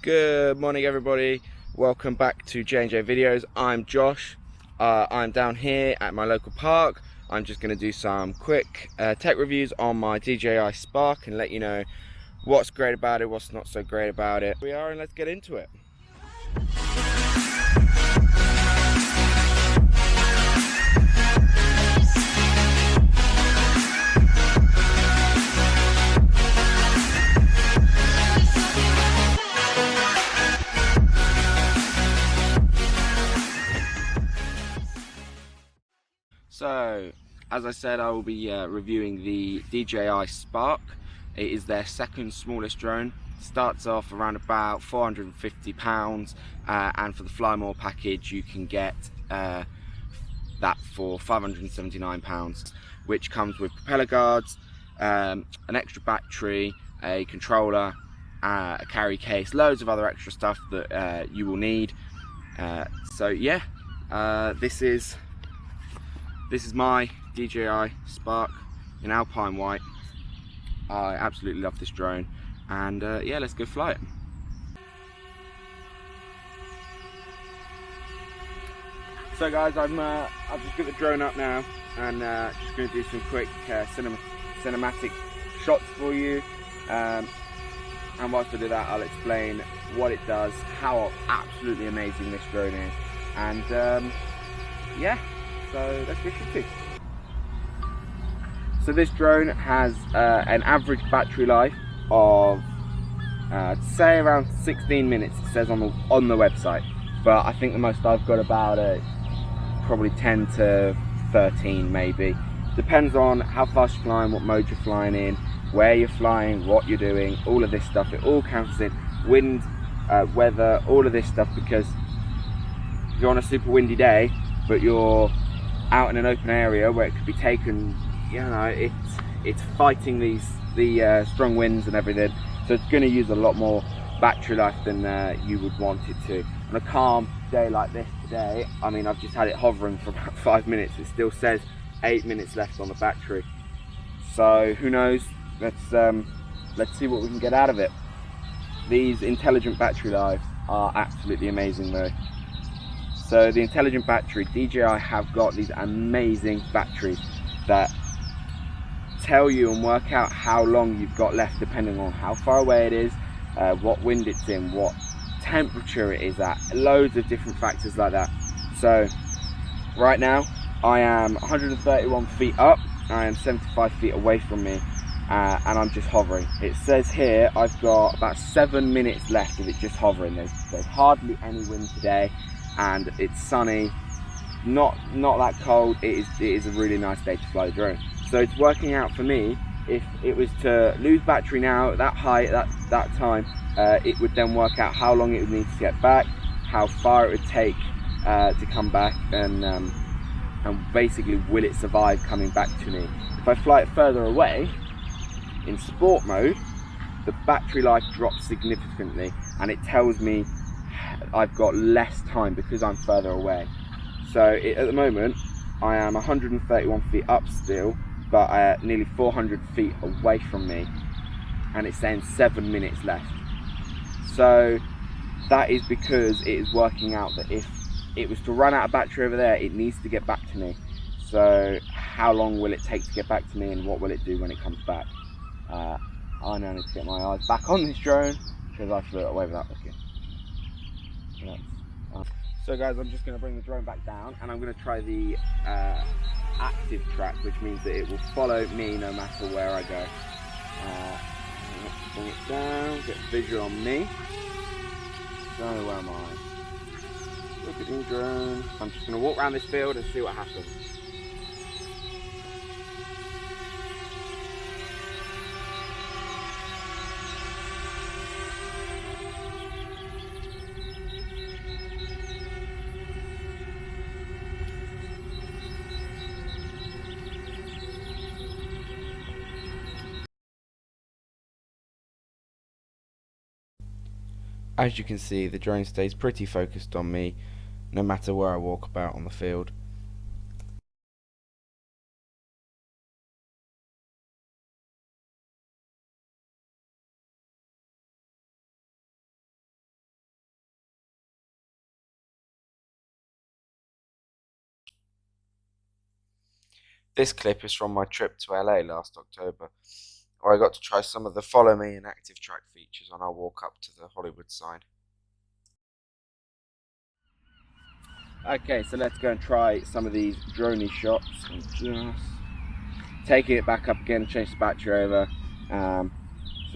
Good morning everybody, welcome back to J&JVideos. I'm Josh. I'm down here at my local park. I'm just going to do some quick tech reviews on my DJI Spark and let you know what's great about it, what's not so great about it. Here we are, and let's get into it. So, as I said, I will be reviewing the DJI Spark. It is their second smallest drone. Starts off around about £450, and for the Fly More package you can get that for £579, which comes with propeller guards, an extra battery, a controller, a carry case, loads of other extra stuff that you will need. So yeah, this is my DJI Spark in Alpine White. I absolutely love this drone, and yeah, let's go fly it. So guys, I've just got the drone up now, and just going to do some quick cinematic shots for you. And whilst I do that, I'll explain what it does, how absolutely amazing this drone is, and yeah. So let's go shooting. So this drone has an average battery life of say around 16 minutes, it says on the website, but I think the most I've got about it probably 10 to 13 maybe. Depends on how fast you're flying, what mode you're flying in, where you're flying, what you're doing, all of this stuff. It all counts in. Wind, weather, all of this stuff, because if you're on a super windy day but you're out in an open area where it could be taken, you know, it's fighting the strong winds and everything, so it's going to use a lot more battery life than you would want it to. On a calm day like this today, I mean, I've just had it hovering for about 5 minutes. It still says 8 minutes left on the battery, so who knows. Let's see what we can get out of it. These intelligent battery lives are absolutely amazing though. So the intelligent battery, DJI have got these amazing batteries that tell you and work out how long you've got left depending on how far away it is, what wind it's in, what temperature it is at, loads of different factors like that. So right now I am 131 feet up, I am 75 feet away from me, and I'm just hovering. It says here I've got about 7 minutes left of it just hovering. There's hardly any wind today, and it's sunny, not that cold. It is a really nice day to fly the drone. So it's working out for me. If it was to lose battery now at that height, that time, it would then work out how long it would need to get back, how far it would take to come back, and basically will it survive coming back to me. If I fly it further away in sport mode, the battery life drops significantly, and it tells me I've got less time because I'm further away. So at the moment I am 131 feet up still, but nearly 400 feet away from me, and it's saying 7 minutes left. So that is because it is working out that if it was to run out of battery over there, it needs to get back to me. So how long will it take to get back to me, and what will it do when it comes back? I now need to get my eyes back on this drone because I flew it away without looking. So guys, I'm just going to bring the drone back down, and I'm going to try the active track, which means that it will follow me no matter where I go. Let's bring it down, get visual on me. So where am I? Look at the drone. I'm just going to walk around this field and see what happens. As you can see, the drone stays pretty focused on me no matter where I walk about on the field. This clip is from my trip to LA last October, where I got to try some of the follow me and active track features on our walk up to the Hollywood sign. Okay, so let's go and try some of these droney shots. I'm just taking it back up again, change the battery over, so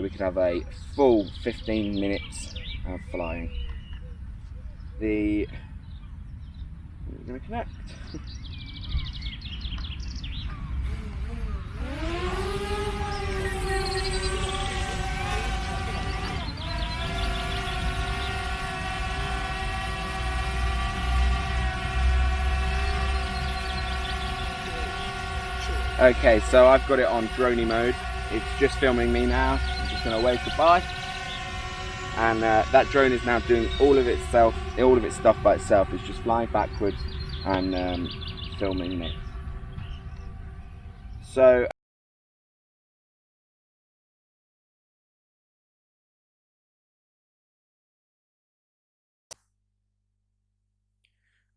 we can have a full 15 minutes of flying. We're going to connect. Okay, so I've got it on droney mode. It's just filming me now. I'm just going to wave goodbye. And that drone is now doing all of its stuff by itself. It's just flying backwards and filming me. So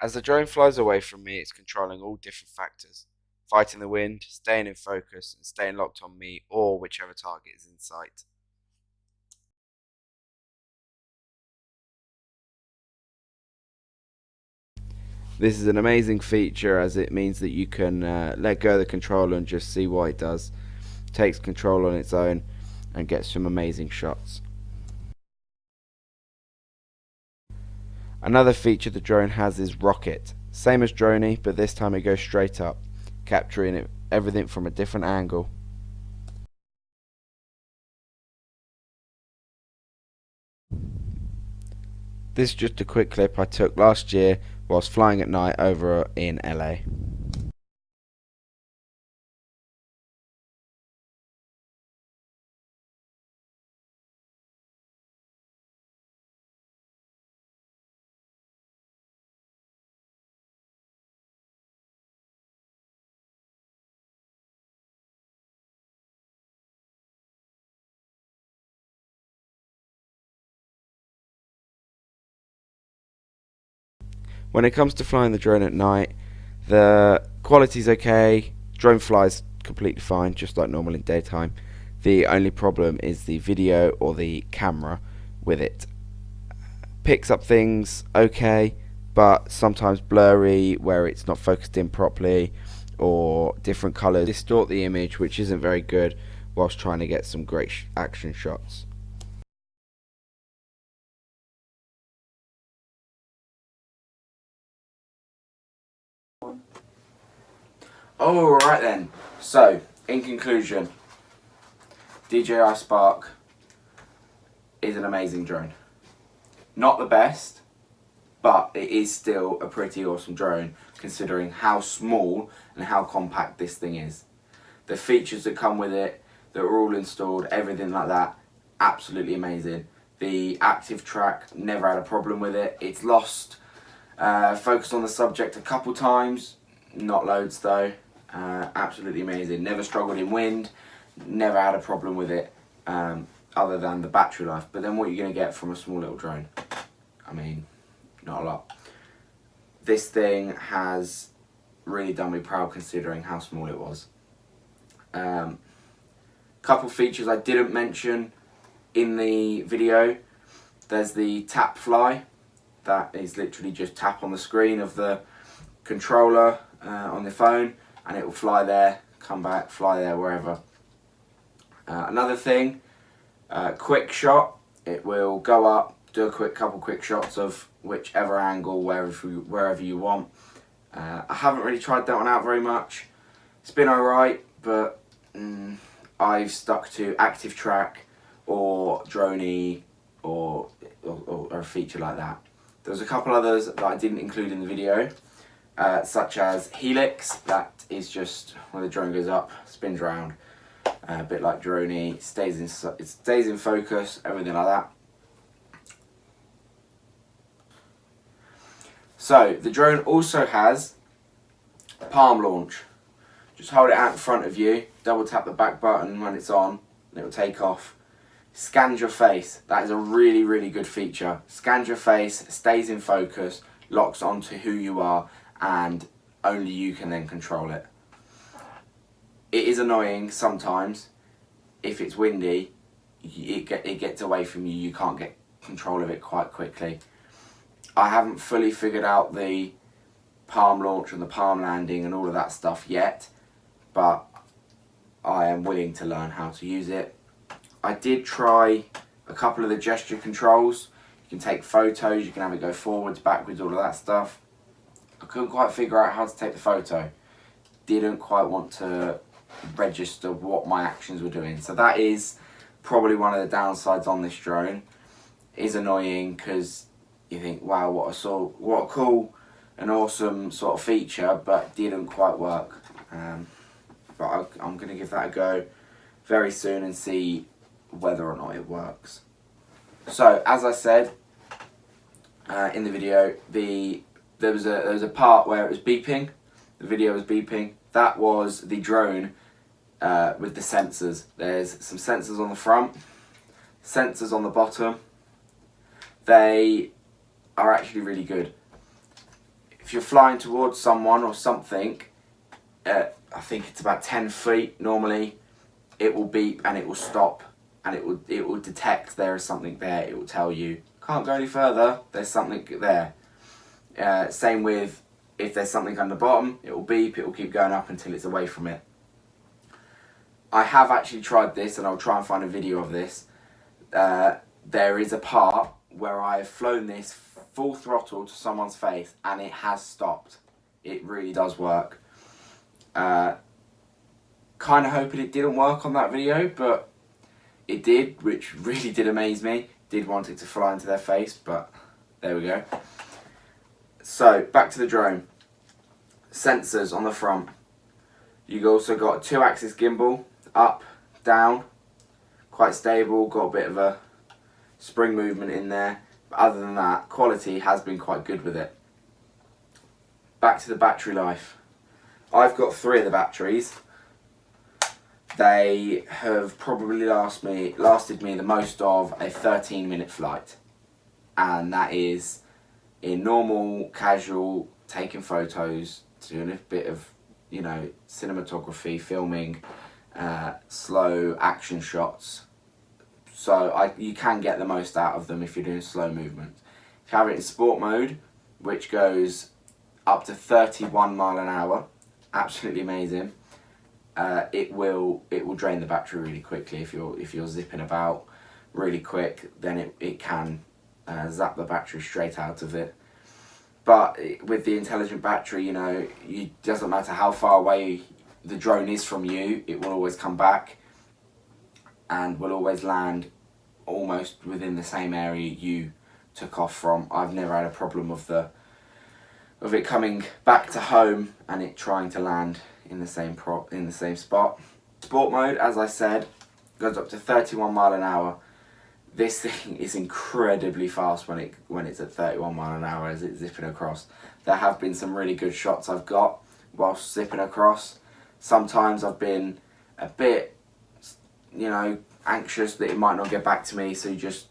as the drone flies away from me, it's controlling all different factors: fighting the wind, staying in focus, and staying locked on me or whichever target is in sight. This is an amazing feature, as it means that you can let go of the controller and just see what it does. Takes control on its own and gets some amazing shots. Another feature the drone has is rocket. Same as droney, but this time it goes straight up, capturing everything from a different angle. This is just a quick clip I took last year whilst flying at night over in LA. When it comes to flying the drone at night, the quality's okay. Drone flies completely fine, just like normal in daytime. The only problem is the video or the camera with it. Picks up things okay, but sometimes blurry where it's not focused in properly, or different colours distort the image, which isn't very good whilst trying to get some great action shots. Alright then, so in conclusion, DJI Spark is an amazing drone. Not the best, but it is still a pretty awesome drone considering how small and how compact this thing is. The features that come with it, that are all installed, everything like that, absolutely amazing. The active track, never had a problem with it. It's lost focus on the subject a couple times, not loads though. Absolutely amazing. Never struggled in wind, never had a problem with it, other than the battery life. But then what are you going to get from a small little drone? I mean, not a lot. This thing has really done me proud considering how small it was. Couple features I didn't mention in the video. There's the tap fly. That is literally just tap on the screen of the controller on the phone and it will fly there, come back, fly there, wherever. Another thing, quick shot. It will go up, do a couple quick shots of whichever angle, wherever you want. I haven't really tried that one out very much. It's been alright, but I've stuck to active track or droney or a feature like that. There's a couple others that I didn't include in the video, such as helix. That is just when the drone goes up, spins around, a bit like droney, it stays in focus, everything like that. So the drone also has palm launch. Just hold it out in front of you, double tap the back button when it's on, and it will take off. Scans your face. That is a really, really good feature. Scans your face, stays in focus, locks onto who you are, and only you can then control it. it is annoying sometimes if it's windy. It gets away from you. You can't get control of it quite quickly. I haven't fully figured out the palm launch and the palm landing and all of that stuff yet, but I am willing to learn how to use it. I did try a couple of the gesture controls. You can take photos, you can have it go forwards, backwards, all of that stuff. I couldn't quite figure out how to take the photo. Didn't quite want to register what my actions were doing. So that is probably one of the downsides on this drone. It is annoying because you think, wow, what a cool and awesome sort of feature, but didn't quite work. But I'm going to give that a go very soon and see whether or not it works. So as I said in the video, there was a part where it was beeping. The video was beeping. That was the drone with the sensors. There's some sensors on the front, sensors on the bottom. They are actually really good. If you're flying towards someone or something, I think it's about 10 feet normally, it will beep and it will stop, and it will detect there is something there. It will tell you, can't go any further, there's something there. Same with if there's something on the bottom, it will beep, it will keep going up until it's away from it. I have actually tried this, and I'll try and find a video of this. There is a part where I have flown this full throttle to someone's face and it has stopped. It really does work. Kind of hoping it didn't work on that video, but it did, which really did amaze me. Did want it to fly into their face, but there we go. So back to the drone. Sensors on the front. You've also got 2-axis gimbal, up, down, quite stable, got a bit of a spring movement in there. But other than that, quality has been quite good with it. Back to the battery life. I've got 3 of the batteries. They have probably lasted me the most of a 13-minute flight. And that is in normal, casual, taking photos, doing a bit of, you know, cinematography, filming, slow action shots. So you can get the most out of them if you're doing slow movement. If you have it in sport mode, which goes up to 31 miles an hour, absolutely amazing. It will drain the battery really quickly if you're zipping about really quick. Then it can zap the battery straight out of it. But with the intelligent battery, you know, it doesn't matter how far away the drone is from you, it will always come back and will always land almost within the same area you took off from. I've never had a problem of it coming back to home and it trying to land in the same spot. Sport mode, as I said, goes up to 31 miles an hour. This thing is incredibly fast when it's at 31 miles an hour as it's zipping across. There have been some really good shots I've got whilst zipping across. Sometimes I've been a bit, you know, anxious that it might not get back to me, so you just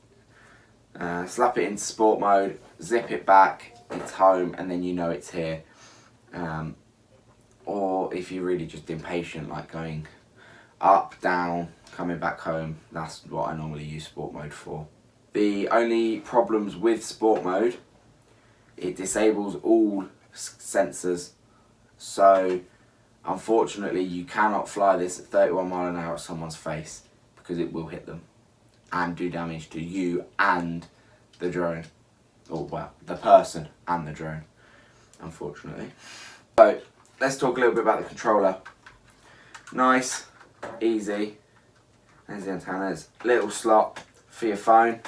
slap it into sport mode, zip it back, it's home, and then you know it's here. Or if you're really just impatient, like going up, down, coming back home, that's what I normally use sport mode for. The only problems with sport mode, it disables all sensors, so unfortunately you cannot fly this at 31 miles an hour at someone's face because it will hit them and do damage to you and the drone, or well, the person and the drone, unfortunately. So let's talk a little bit about the controller. Nice, easy. There's the antennas. Little slot for your phone.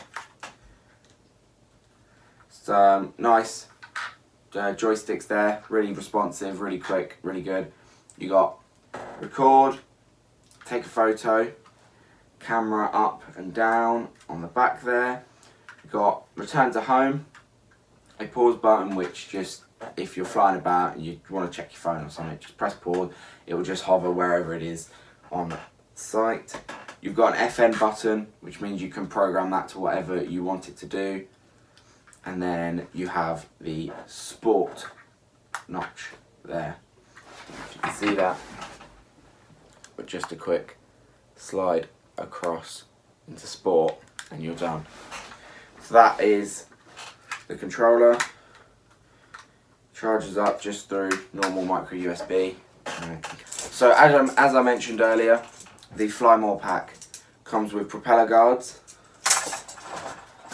So nice joysticks there. Really responsive, really quick, really good. You got record, take a photo, camera up and down on the back there. You got return to home, a pause button which just, if you're flying about and you want to check your phone or something, just press pause. It will just hover wherever it is on the site. You've got an FN button, which means you can program that to whatever you want it to do. And then you have the sport notch there. If you can see that. but just a quick slide across into sport and you're done. So that is the controller. Charges up just through normal micro USB. So as I mentioned earlier, the Fly More pack comes with propeller guards.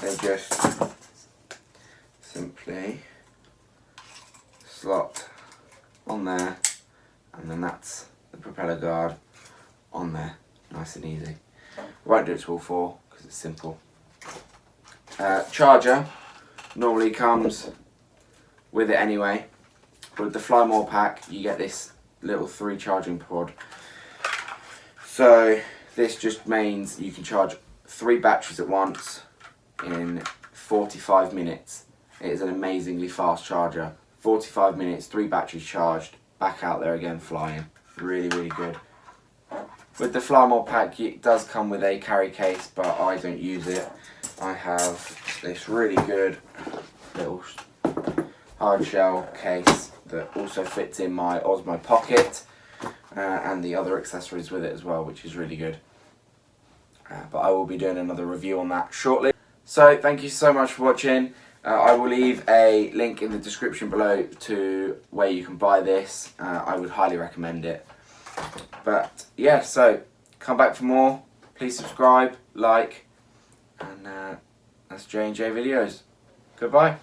They just simply slot on there, and then that's the propeller guard on there, nice and easy. Won't do it to all four because it's simple. Charger normally comes with it anyway. With the Fly More pack you get this little 3 charging pod. So this just means you can charge 3 batteries at once in 45 minutes. It is an amazingly fast charger. 45 minutes, 3 batteries charged, back out there again flying. Really, really good. With the Fly More pack it does come with a carry case, but I don't use it. I have this really good little hard shell case that also fits in my Osmo Pocket and the other accessories with it as well, which is really good. But I will be doing another review on that shortly. So thank you so much for watching. I will leave a link in the description below to where you can buy this. I would highly recommend it. But yeah, so come back for more. Please subscribe, like, and that's J&JVideos. Goodbye.